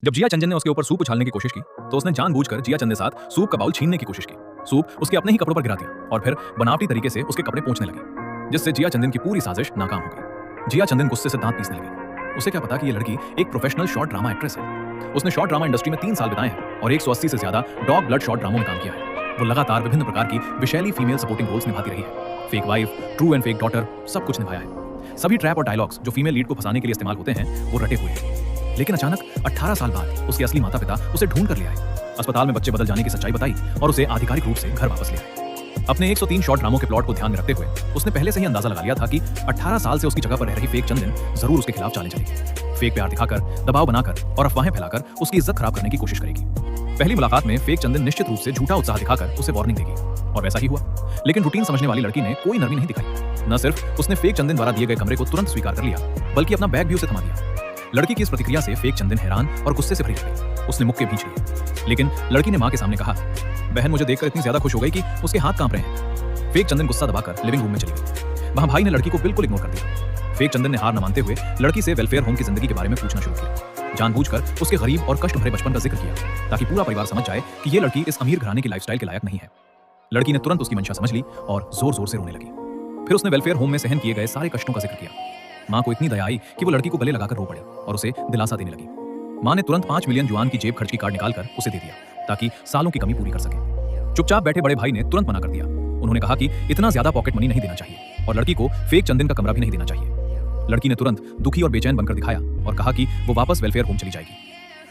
जब जिया चंचन ने उसके ऊपर सूप उछालने की कोशिश की तो उसने जानबूझकर जिया चंद के साथ सूप का बाउल छीनने की कोशिश की। सूप उसके अपने ही कपड़ों पर गिरा दिया और फिर बनावटी तरीके से उसके कपड़े पोंछने लगी, जिससे जिया चंदन की पूरी साजिश नाकाम हो गई। जिया चंदन गुस्से से दांत पीसने लगी। उसे क्या पता कि ये लड़की एक प्रोफेशनल शॉर्ट ड्रामा एक्ट्रेस है। उसने शॉर्ट ड्रामा इंडस्ट्री में 3 साल बिताए हैं और 180 से ज्यादा डॉग ब्लड शॉर्ट ड्रामों में काम किया है। वो लगातार विभिन्न प्रकार की विशैली फीमेल सपोर्टिंग रोल्स निभाती रही है। Fake wife, true and fake daughter, सब कुछ निभाया है। सभी ट्रैप और डायलॉग्स जो फीमेल लीड को फंसाने के लिए इस्तेमाल होते हैं वो रटे हुए हैं। लेकिन अचानक 18 साल बाद उसके असली माता पिता उसे ढूंढ कर ले आए। अस्पताल में बच्चे बदल जाने की सच्चाई बताई और उसे आधिकारिक रूप से घर वापस ले आए। अपने 103 शॉर्ट ड्रामों के प्लॉट को ध्यान में रखते हुए उसने पहले से ही अंदाजा लगा लिया था कि 18 साल से उसकी जगह पर रह रही फेक चंदन जरूर उसके खिलाफ चालें चलेगी। फेक प्यार दिखाकर, दबाव बनाकर और अफवाहें फैलाकर उसकी इज्जत खराब करने की कोशिश करेगी। पहली मुलाकात में फेक चंदन निश्चित रूप से झूठा उत्साह दिखाकर उसे वार्निंग देगी और वैसा ही हुआ। लेकिन रूटीन समझने वाली लड़की ने कोई नरमी नहीं दिखाई। न सिर्फ उसने फेक चंदन द्वारा दिए गए कमरे को तुरंत स्वीकार कर लिया, बल्कि अपना बैग भी उसे थमा दिया। लड़की की इस प्रतिक्रिया से फेक चंदन हैरान और गुस्से से भरी रह गई। उसने मुक्के भींच लिए, लेकिन लड़की ने मां के सामने कहा, बहन मुझे देखकर इतनी ज्यादा खुश हो गई कि उसके हाथ कांप रहे हैं। फेक चंदन गुस्सा दबाकर लिविंग रूम में चली गई। वहां भाई ने लड़की को बिल्कुल इग्नोर कर दिया। फेक चंदन ने हार न मानते हुए लड़की से वेलफेयर होम की जिंदगी के बारे में पूछना शुरू किया। जानबूझकर उसके गरीब और कष्ट भरे बचपन का जिक्र किया ताकि पूरा परिवार समझ जाए कि ये लड़की इस अमीर घराने की लाइफस्टाइल के लायक नहीं है। लड़की ने तुरंत उसकी मंशा समझ ली और जोर जोर से रोने लगी। फिर उसने वेलफेयर होम में सहन किए गए सारे कष्टों का जिक्र किया। मां को इतनी दया आई कि वो लड़की को गले लगाकर रो पड़ी और उसे दिलासा देने लगी। मां ने तुरंत 5 मिलियन युआन की जेब खर्च की कार्ड निकालकर उसे दे दिया ताकि सालों की कमी पूरी कर सके। चुपचाप बैठे बड़े भाई ने तुरंत मना कर दिया। उन्होंने कहा कि इतना ज्यादा पॉकेट मनी नहीं देना चाहिए और लड़की को फेक चंदन का कमरा भी नहीं देना चाहिए। लड़की ने तुरंत दुखी और बेचैन बनकर दिखाया और कहा कि वो वापस वेलफेयर होम चली जाएगी।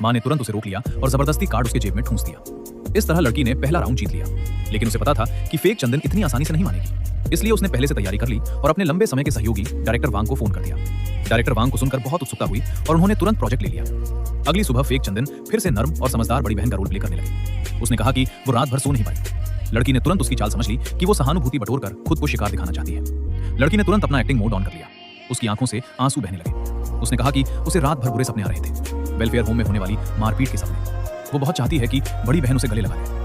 मां ने तुरंत उसे रोक लिया और जबरदस्ती कार्ड उसके जेब में ठूंस दिया। इस तरह लड़की ने पहला राउंड जीत लिया, लेकिन उसे पता था कि फेक चंदन इतनी आसानी से नहीं मानेगी। इसलिए उसने पहले से तैयारी कर ली और अपने लंबे समय के सहयोगी डायरेक्टर वांग को फोन कर दिया। डायरेक्टर वांग को सुनकर बहुत उत्सुकता हुई और उन्होंने तुरंत प्रोजेक्ट ले लिया। अगली सुबह फेक चंदन फिर से नर्म और समझदार बड़ी बहन का रोल प्ले करने लगी। उसने कहा कि वो रात भर सो नहीं पाई। लड़की ने तुरंत उसकी चाल समझ ली कि वो सहानुभूति बटोरकर खुद को शिकार दिखाना चाहती है। लड़की ने तुरंत अपना एक्टिंग मोड ऑन कर लिया। उसकी आंखों से आंसू बहने लगे। उसने कहा कि उसे रात भर बुरे सपने आ रहे थे, वेलफेयर होम में होने वाली मारपीट के सपने। वो बहुत चाहती है कि बड़ी बहन उसे गले लगा ले।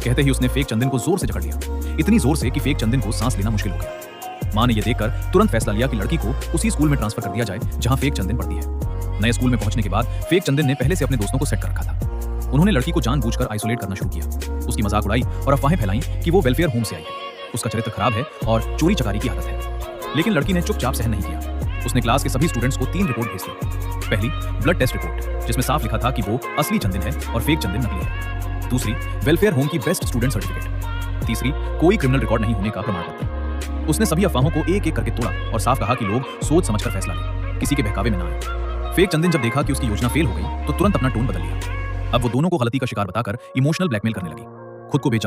कहते ही उसने फेक चंदन को जोर से जकड़ लिया, इतनी जोर से कि फेक चंदन को सांस लेना मुश्किल हो गया। मां ने यह देखकर तुरंत फैसला लिया कि लड़की को उसी स्कूल में ट्रांसफर कर दिया जाए जहां फेक चंदन पढ़ती है। नए स्कूल में पहुंचने के बाद फेक चंदन ने पहले से अपने दोस्तों को सेट कर रखा था। उन्होंने लड़की को जानबूझकर आइसोलेट करना शुरू किया, उसकी मजाक उड़ाई और अफवाहें फैलाई कि वो वेलफेयर होम से आई है, उसका चरित्र खराब है और चोरी चकारी की आदत है। लेकिन लड़की ने चुपचाप सहन नहीं किया। उसने क्लास के सभी स्टूडेंट्स को 3 रिपोर्ट भेज दी। पहली, ब्लड टेस्ट रिपोर्ट, जिसमें साफ लिखा था कि वो असली चंदन है और फेक चंदन नकली है। दूसरी, वेलफेयर होम की बेस्ट स्टूडेंट सर्टिफिकेट। तीसरी, कोई क्रिमिनल रिकॉर्ड नहीं होने का प्रमाण पत्र। उसने सभी अफवाहों को एक एक करके तोड़ा और साफ कहा कि लोग सोच समझकर फैसला लें, किसी के बहकावे में ना आए। फेक चंदन जब देखा कि उसकी योजना फेल हो गई तो तुरंत अपना टोन बदल लिया। अब वो दोनों को गलती का शिकार बताकर इमोशनल ब्लैकमेल करने लगी। खुद को बेचा